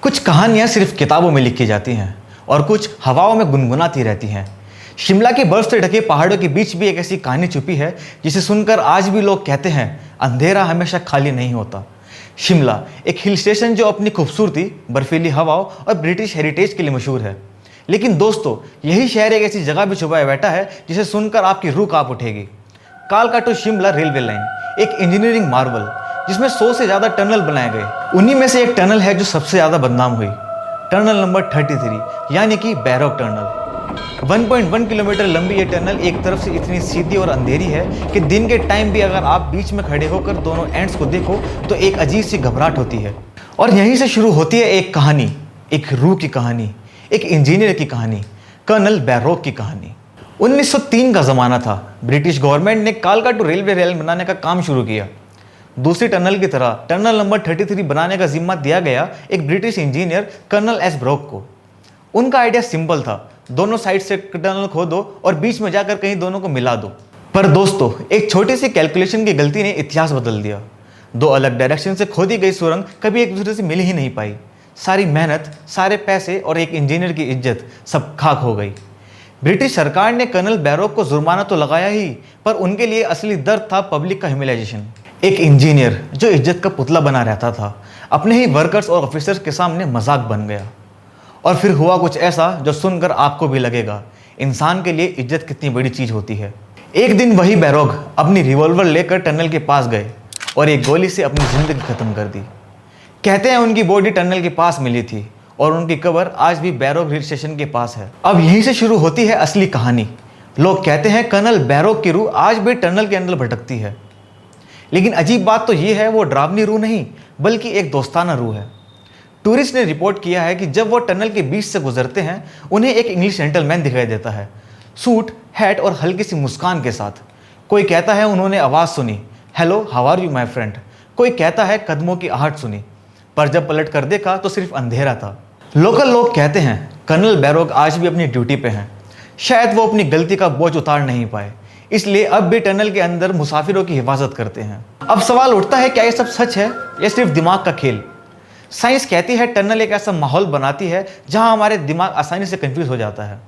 कुछ कहानियाँ सिर्फ किताबों में लिखी जाती हैं और कुछ हवाओं में गुनगुनाती रहती हैं। शिमला के बर्फ से ढके पहाड़ों के बीच भी एक ऐसी कहानी छुपी है जिसे सुनकर आज भी लोग कहते हैं अंधेरा हमेशा खाली नहीं होता। शिमला एक हिल स्टेशन जो अपनी खूबसूरती, बर्फीली हवाओं और ब्रिटिश हेरिटेज के लिए मशहूर है। लेकिन दोस्तों, यही शहर एक ऐसी जगह भी छुपाया बैठा है जिसे सुनकर आपकी रूह कांप उठेगी। कालका टू शिमला रेलवे लाइन एक इंजीनियरिंग मार्वल जिसमें 100 से ज़्यादा टनल बनाए गए। उन्हीं में से एक टनल है जो सबसे ज़्यादा बदनाम हुई, टनल नंबर 33 यानी कि बैरोक टनल। 1.1 किलोमीटर लंबी ये टनल एक तरफ से इतनी सीधी और अंधेरी है कि दिन के टाइम भी अगर आप बीच में खड़े होकर दोनों एंड्स को देखो तो एक अजीब सी घबराहट होती है। और यहीं से शुरू होती है एक कहानी, एक रूह की कहानी, एक इंजीनियर की कहानी, कर्नल बैरोक की कहानी। 1903 का ज़माना था। ब्रिटिश गवर्नमेंट ने कालका टू रेलवे लाइन बनाने का काम शुरू किया। दूसरी टनल की तरह टनल नंबर 33 बनाने का जिम्मा दिया गया एक British engineer colonel S Barog को। उनका आइडिया सिंपल था, दोनों साइड से टनल खोदो और बीच में जाकर कहीं दोनों को मिला दो। पर दोस्तों, एक छोटी सी कैलकुलेशन की गलती ने इतिहास बदल दिया। दो अलग डायरेक्शन से खोदी गई सुरंग कभी एक दूसरे से मिल ही नहीं पाई। सारी मेहनत, सारे पैसे और एक इंजीनियर की इज्जत सब खाक हो गई। ब्रिटिश सरकार ने कर्नल बैरोक को जुर्माना तो लगाया ही, पर उनके लिए असली दर्द था पब्लिक का ह्यूमिलिएशन। एक इंजीनियर जो इज्जत का पुतला बना रहता था, अपने ही वर्कर्स और ऑफिसर्स के सामने मजाक बन गया। और फिर हुआ कुछ ऐसा जो सुनकर आपको भी लगेगा इंसान के लिए इज्जत कितनी बड़ी चीज़ होती है। एक दिन वही बैरोक अपनी रिवॉल्वर लेकर टनल के पास गए और एक गोली से अपनी ज़िंदगी ख़त्म कर दी। कहते हैं उनकी बॉडी टनल के पास मिली थी और उनकी कब्र आज भी बैरोक हिल स्टेशन के पास है। अब यहीं से शुरू होती है असली कहानी। लोग कहते हैं कर्नल बैरोक की रूह आज भी टनल के अंदर भटकती है। लेकिन अजीब बात तो ये है, वो डरावनी रूह नहीं बल्कि एक दोस्ताना रूह है। टूरिस्ट ने रिपोर्ट किया है कि जब वो टनल के बीच से गुजरते हैं उन्हें एक इंग्लिश जेंटलमैन दिखाई देता है, सूट, हैट और हल्की सी मुस्कान के साथ। कोई कहता है उन्होंने आवाज़ सुनी, hello how are you my friend. कोई कहता है कदमों की आहट सुनी, पर जब पलट कर देखा तो सिर्फ अंधेरा था। लोकल लोग कहते हैं कर्नल बैरोक आज भी अपनी ड्यूटी पे हैं। शायद वो अपनी गलती का बोझ उतार नहीं पाए, इसलिए अब भी टनल के अंदर मुसाफिरों की हिफाजत करते हैं। अब सवाल उठता है, क्या ये सब सच है या सिर्फ दिमाग का खेल? साइंस कहती है टनल एक ऐसा माहौल बनाती है जहां हमारे दिमाग आसानी से कंफ्यूज हो जाता है।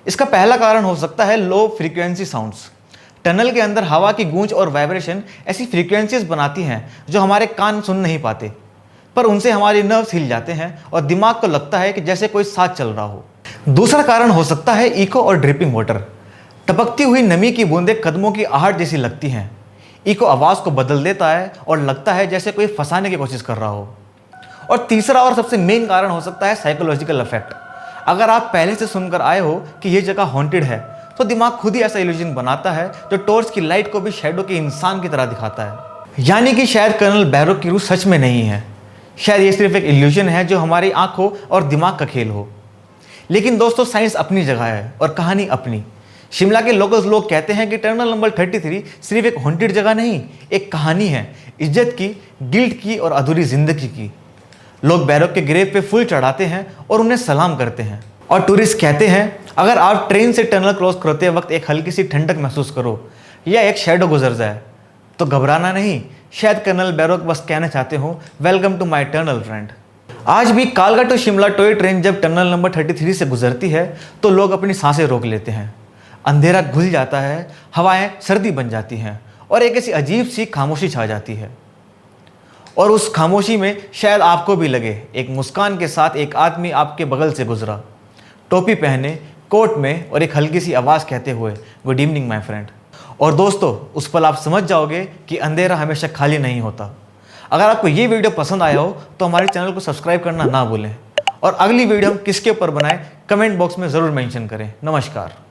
इसका पहला कारण हो सकता है लो फ्रीक्वेंसी साउंड्स। टनल के अंदर हवा की गूंज और वाइब्रेशन ऐसी फ्रीक्वेंसीज बनाती हैं जो हमारे कान सुन नहीं पाते, पर उनसे हमारे नर्व्स हिल जाते हैं और दिमाग को लगता है कि जैसे कोई साथ चल रहा हो। दूसरा कारण हो सकता है इको और ड्रिपिंग वाटर। टपकती हुई नमी की बूंदें कदमों की आहट जैसी लगती हैं। इको आवाज़ को बदल देता है और लगता है जैसे कोई फंसाने की कोशिश कर रहा हो। और तीसरा और सबसे मेन कारण हो सकता है साइकोलॉजिकल इफेक्ट। अगर आप पहले से सुनकर आए हो कि ये जगह हॉन्टेड है तो दिमाग खुद ही ऐसा इल्यूजन बनाता है जो टॉर्च की लाइट को भी शैडो के इंसान की तरह दिखाता है। यानी कि शायद कर्नल बैरोक की रूह सच में नहीं है, शायद ये सिर्फ एक इल्यूजन है जो हमारी आंखों और दिमाग का खेल हो। लेकिन दोस्तों, साइंस अपनी जगह है और कहानी अपनी। शिमला के लोकल्स लोग कहते हैं कि टनल नंबर 33 सिर्फ एक हॉन्टेड जगह नहीं, एक कहानी है, इज्जत की, गिल्ट की और अधूरी जिंदगी की। लोग बैरोक के ग्रेव पे फूल चढ़ाते हैं और उन्हें सलाम करते हैं। और टूरिस्ट कहते हैं अगर आप ट्रेन से टनल क्रॉस करते वक्त एक हल्की सी ठंडक महसूस करो या एक शैडो गुजर जाए तो घबराना नहीं, शायद कर्नल बैरोक बस कहना चाहते हो welcome to my tunnel friend. आज भी कालका टू शिमला टॉय ट्रेन जब टनल नंबर 33 से गुजरती है तो लोग अपनी सांसें रोक लेते हैं। अंधेरा घुल जाता है, हवाएं सर्दी बन जाती हैं और एक ऐसी अजीब सी खामोशी छा जाती है। और उस खामोशी में शायद आपको भी लगे एक मुस्कान के साथ एक आदमी आपके बगल से गुजरा, टोपी पहने, कोट में और एक हल्की सी आवाज़ कहते हुए गुड इवनिंग माय फ्रेंड। और दोस्तों, उस पल आप समझ जाओगे कि अंधेरा हमेशा खाली नहीं होता। अगर आपको ये वीडियो पसंद आया हो तो हमारे चैनल को सब्सक्राइब करना ना भूलें और अगली वीडियो हम किसके ऊपर बनाएं कमेंट बॉक्स में ज़रूर मेंशन करें। नमस्कार।